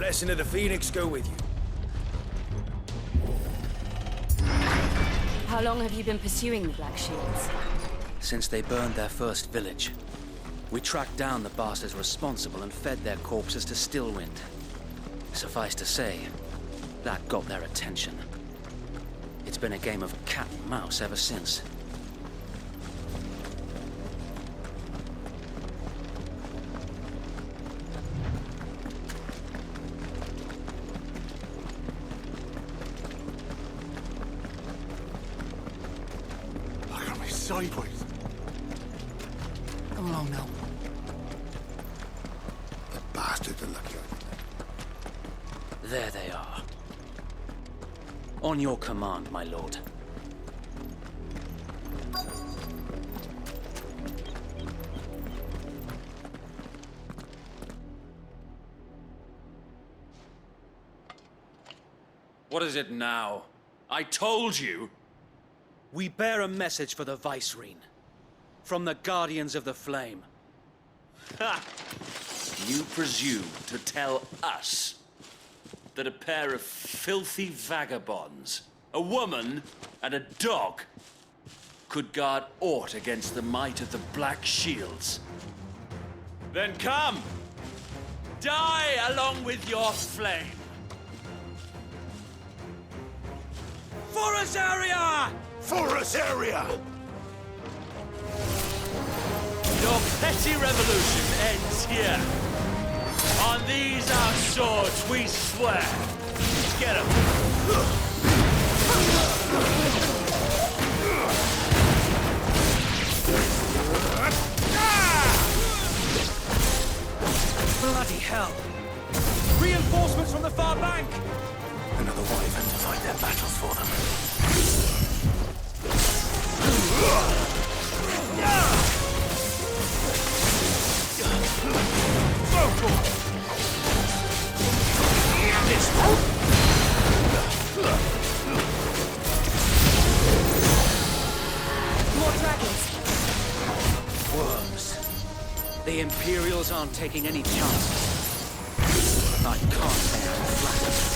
blessing of the Phoenix go with you. How long have you been pursuing the Black Shields? Since they burned their first village. We tracked down the bastards responsible and fed their corpses to Stillwind. Suffice to say, that got their attention. It's been a game of cat and mouse ever since. Look at me sideways. Come along now. The bastards are lucky. There they are. On your command, my lord. What is it now? I told you! We bear a message for the Vicereine. From the Guardians of the Flame. Ha! You presume to tell us that a pair of filthy vagabonds, a woman and a dog, could guard aught against the might of the Black Shields? Then come! Die along with your flame! For Azaria! For us area! Your petty revolution ends here. On these our swords we swear. Get 'em. Bloody hell! Reinforcements from the far bank! Another wyvern to fight their battles for them. More dragons! Worms. The Imperials aren't taking any chances. I can't say I'm flattered.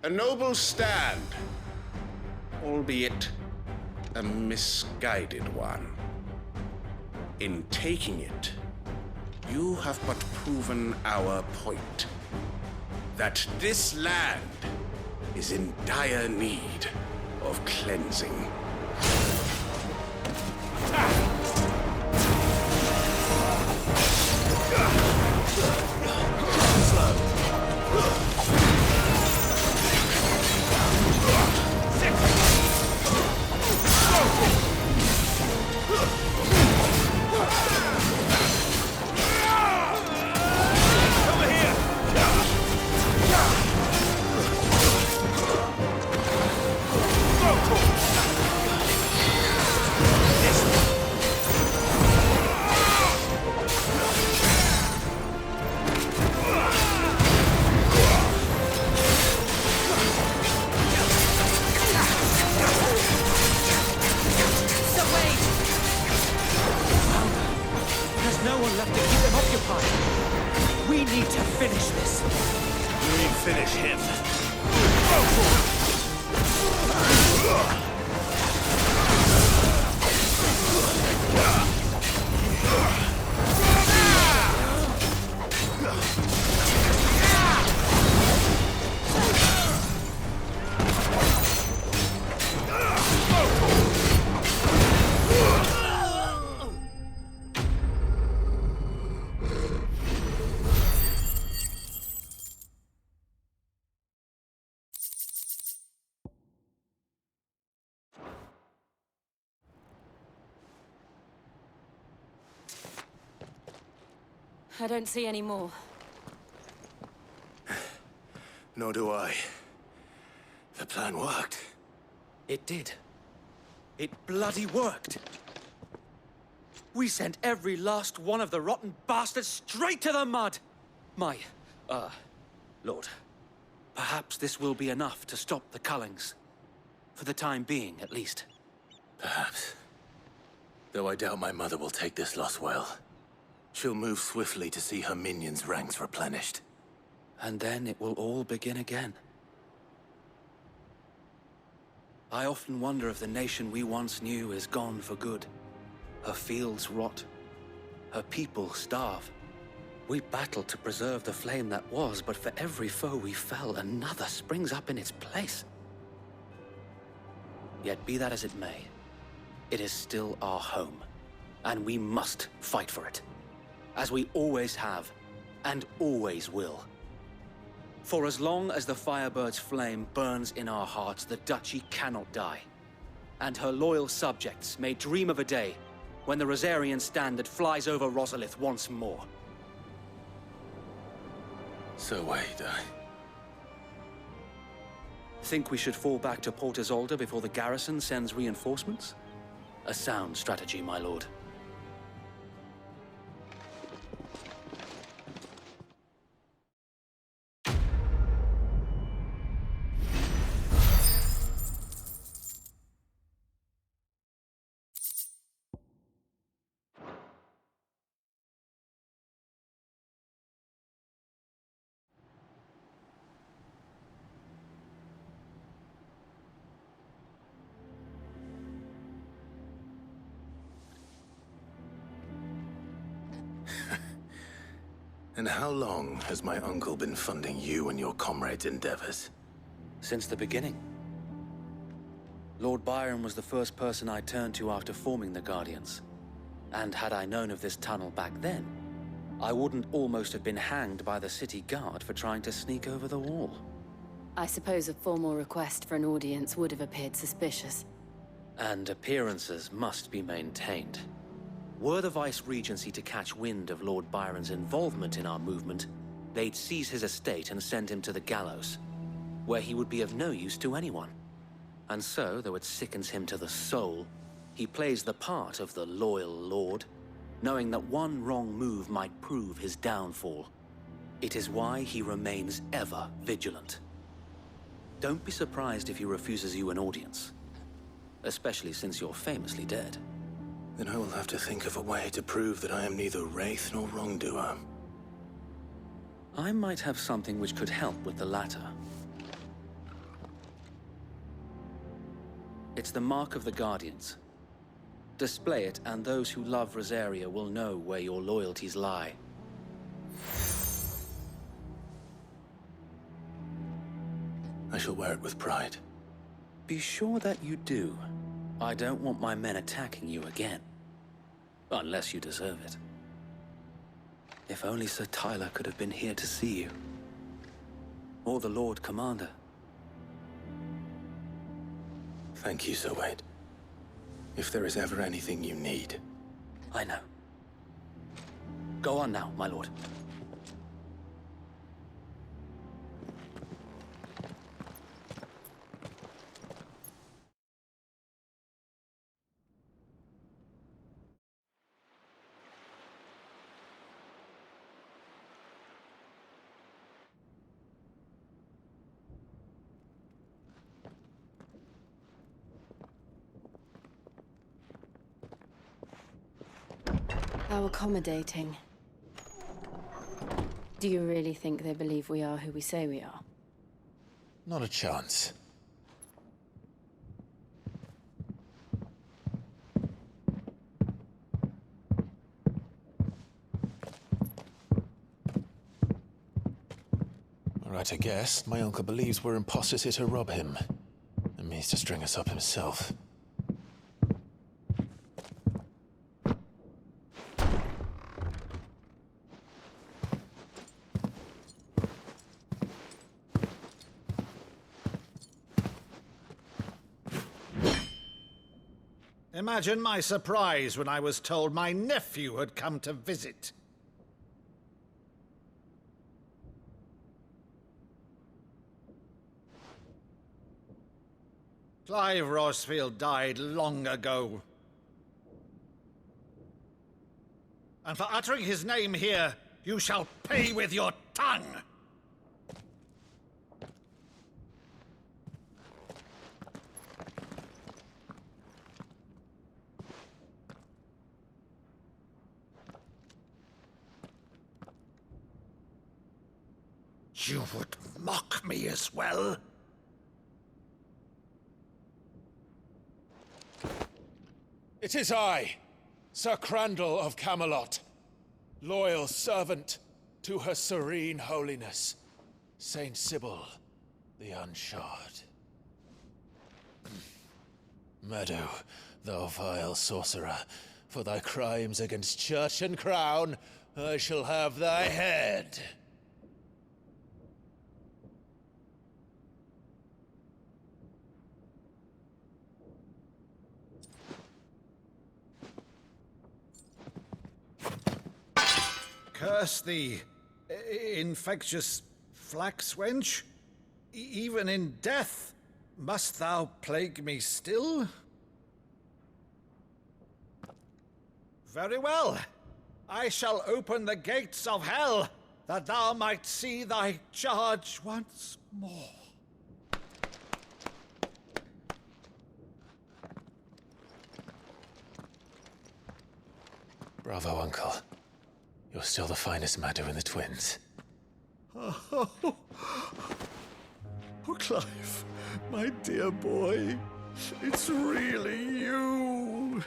A noble stand, albeit a misguided one. In taking it, you have but proven our point. That this land is in dire need of cleansing. No one left to keep them occupied. We need to finish this. We finish him. I don't see any more. Nor do I. The plan worked. It did. It bloody worked! We sent every last one of the rotten bastards straight to the mud! My, Lord, perhaps this will be enough to stop the Cullings. For the time being, at least. Perhaps. Though I doubt my mother will take this loss well. She'll move swiftly to see her minions' ranks replenished. And then it will all begin again. I often wonder if the nation we once knew is gone for good. Her fields rot. Her people starve. We battled to preserve the flame that was, but for every foe we fell, another springs up in its place. Yet be that as it may, it is still our home, and we must fight for it. As we always have, and always will. For as long as the Firebird's flame burns in our hearts, the Duchy cannot die. And her loyal subjects may dream of a day when the Rosarian standard flies over Rosalith once more. So wait, Think we should fall back to Port Isolde before the garrison sends reinforcements? A sound strategy, my lord. And how long has my uncle been funding you and your comrades' endeavors? Since the beginning. Lord Byron was the first person I turned to after forming the Guardians. And had I known of this tunnel back then, I wouldn't almost have been hanged by the city guard for trying to sneak over the wall. I suppose a formal request for an audience would have appeared suspicious. And appearances must be maintained. Were the Vice-Regency to catch wind of Lord Byron's involvement in our movement, they'd seize his estate and send him to the gallows, where he would be of no use to anyone. And so, though it sickens him to the soul, he plays the part of the loyal lord, knowing that one wrong move might prove his downfall. It is why he remains ever vigilant. Don't be surprised if he refuses you an audience, especially since you're famously dead. Then I will have to think of a way to prove that I am neither wraith nor wrongdoer. I might have something which could help with the latter. It's the mark of the Guardians. Display it, and those who love Rosaria will know where your loyalties lie. I shall wear it with pride. Be sure that you do. I don't want my men attacking you again. Unless you deserve it. If only Sir Tyler could have been here to see you. Or the Lord Commander. Thank you, Sir Wade. If there is ever anything you need. I know. Go on now, my lord. How accommodating. Do you really think they believe we are who we say we are? Not a chance. Right, I guess. My uncle believes we're imposters here to rob him. And means to string us up himself. Imagine my surprise when I was told my nephew had come to visit. Clive Rosfield died long ago. And for uttering his name here, you shall pay with your tongue! You would mock me as well? It is I, Sir Crandall of Camelot, loyal servant to Her Serene Holiness, Saint Sybil the Unshod. Meadow, thou vile sorcerer, for thy crimes against church and crown, I shall have thy head. Curse thee, infectious flax wench. Even in death, must thou plague me still? Very well. I shall open the gates of hell, that thou might see thy charge once more. Bravo, Uncle. You're still the finest Meadow in the twins. Oh, Clive, my dear boy, it's really you.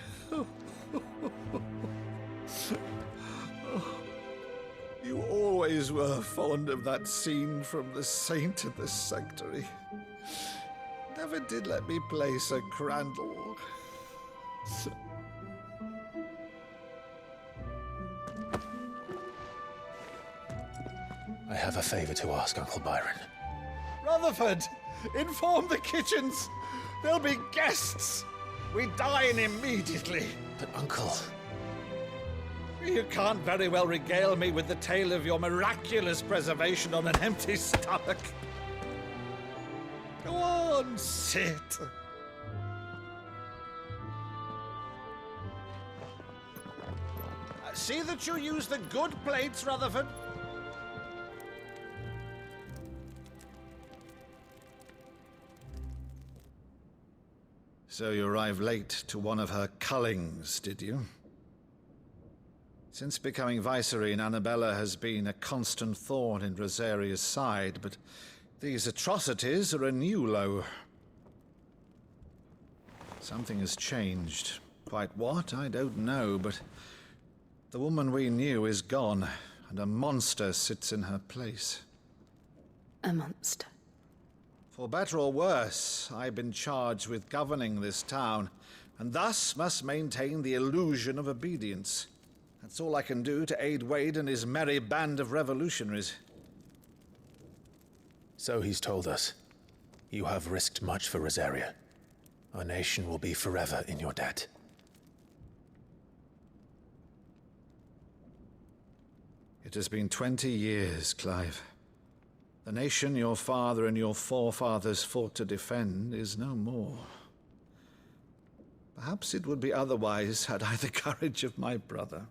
You always were fond of that scene from The Saint in the Sanctuary. Never did let me play Sir Crandall. I have a favor to ask, Uncle Byron. Rutherford, inform the kitchens. There'll be guests. We dine immediately. But, Uncle... You can't very well regale me with the tale of your miraculous preservation on an empty stomach. Go on, sit. See that you use the good plates, Rutherford. So you arrived late to one of her cullings, did you? Since becoming Vicereine, Annabella has been a constant thorn in Rosaria's side, but these atrocities are a new low. Something has changed. Quite what, I don't know, but the woman we knew is gone, and a monster sits in her place. A monster. For better or worse, I've been charged with governing this town, and thus must maintain the illusion of obedience. That's all I can do to aid Wade and his merry band of revolutionaries. So he's told us. You have risked much for Rosaria. Our nation will be forever in your debt. It has been 20 years, Clive. The nation your father and your forefathers fought to defend is no more. Perhaps it would be otherwise had I the courage of my brother.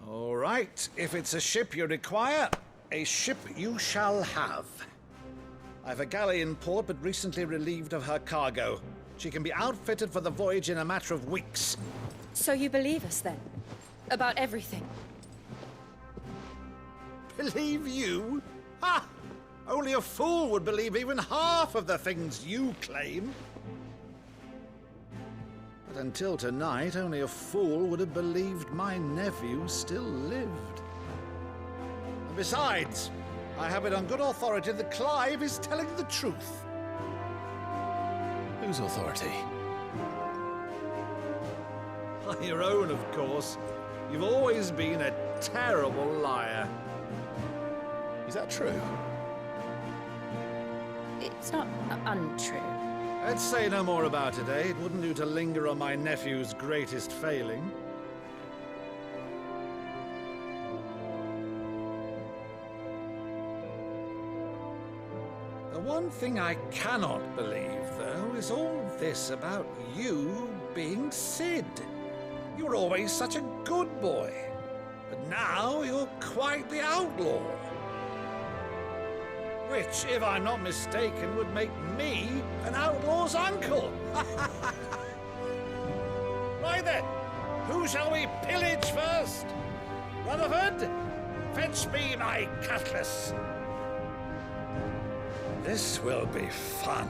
All right, if it's a ship you require, a ship you shall have. I've a galley in port, but recently relieved of her cargo. She can be outfitted for the voyage in a matter of weeks. So you believe us then? About everything? Believe you? Ha! Only a fool would believe even half of the things you claim. But until tonight, only a fool would have believed my nephew still lived. And besides, I have it on good authority that Clive is telling the truth. Whose authority? Your own, of course. You've always been a terrible liar. Is that true? It's not untrue. Let's say no more about it, eh? It wouldn't do to linger on my nephew's greatest failing. one thing I cannot believe, though, is all this about you being Sid. You were always such a good boy, but now you're quite the outlaw. Which, if I'm not mistaken, would make me an outlaw's uncle. Right then, who shall we pillage first? Rutherford, fetch me my cutlass. This will be fun.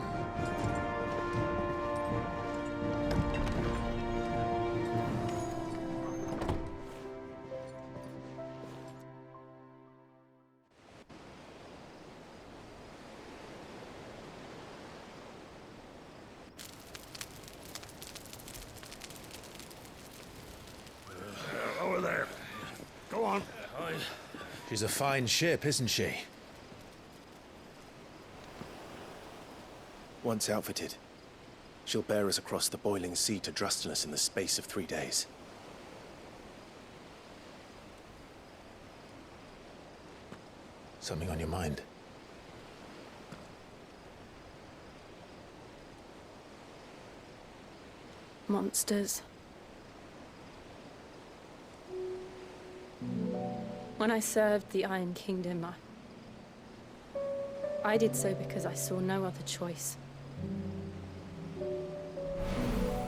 Over there. Go on. She's a fine ship, isn't she? Once outfitted, she'll bear us across the boiling sea to Drustinus in the space of 3 days. Something on your mind? Monsters. When I served the Iron Kingdom, I did so because I saw no other choice.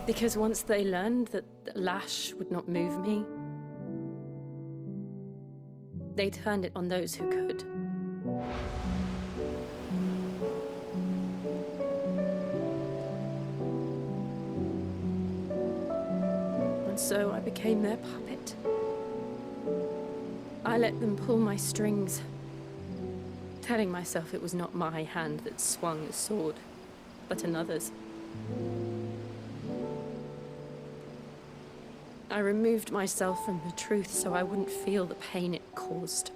Because once they learned that the lash would not move me, they turned it on those who could. And so I became their puppet. I let them pull my strings, telling myself it was not my hand that swung the sword, but another's. I removed myself from the truth so I wouldn't feel the pain it caused.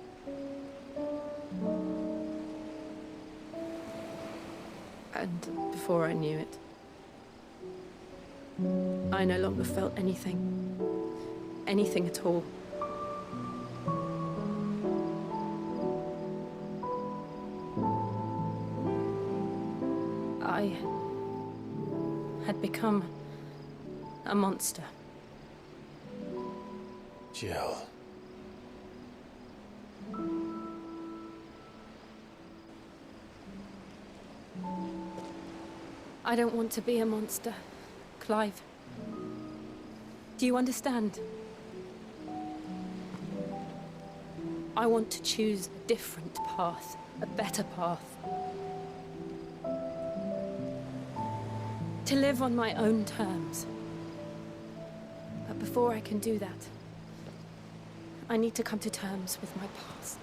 And before I knew it, I no longer felt anything. Anything at all. I had become a monster. Jill. I don't want to be a monster, Clive. Do you understand? I want to choose a different path, a better path. To live on my own terms. But before I can do that, I need to come to terms with my past.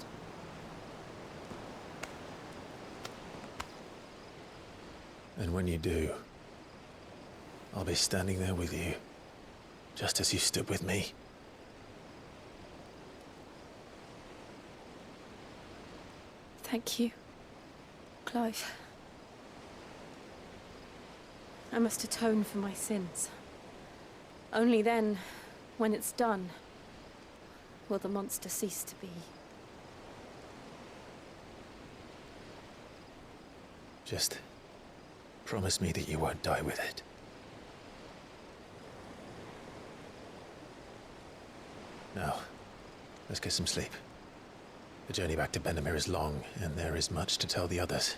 And when you do, I'll be standing there with you, just as you stood with me. Thank you, Clive. I must atone for my sins. Only then, when it's done, will the monster cease to be. Just promise me that you won't die with it. Now, let's get some sleep. The journey back to Benamir is long, and there is much to tell the others.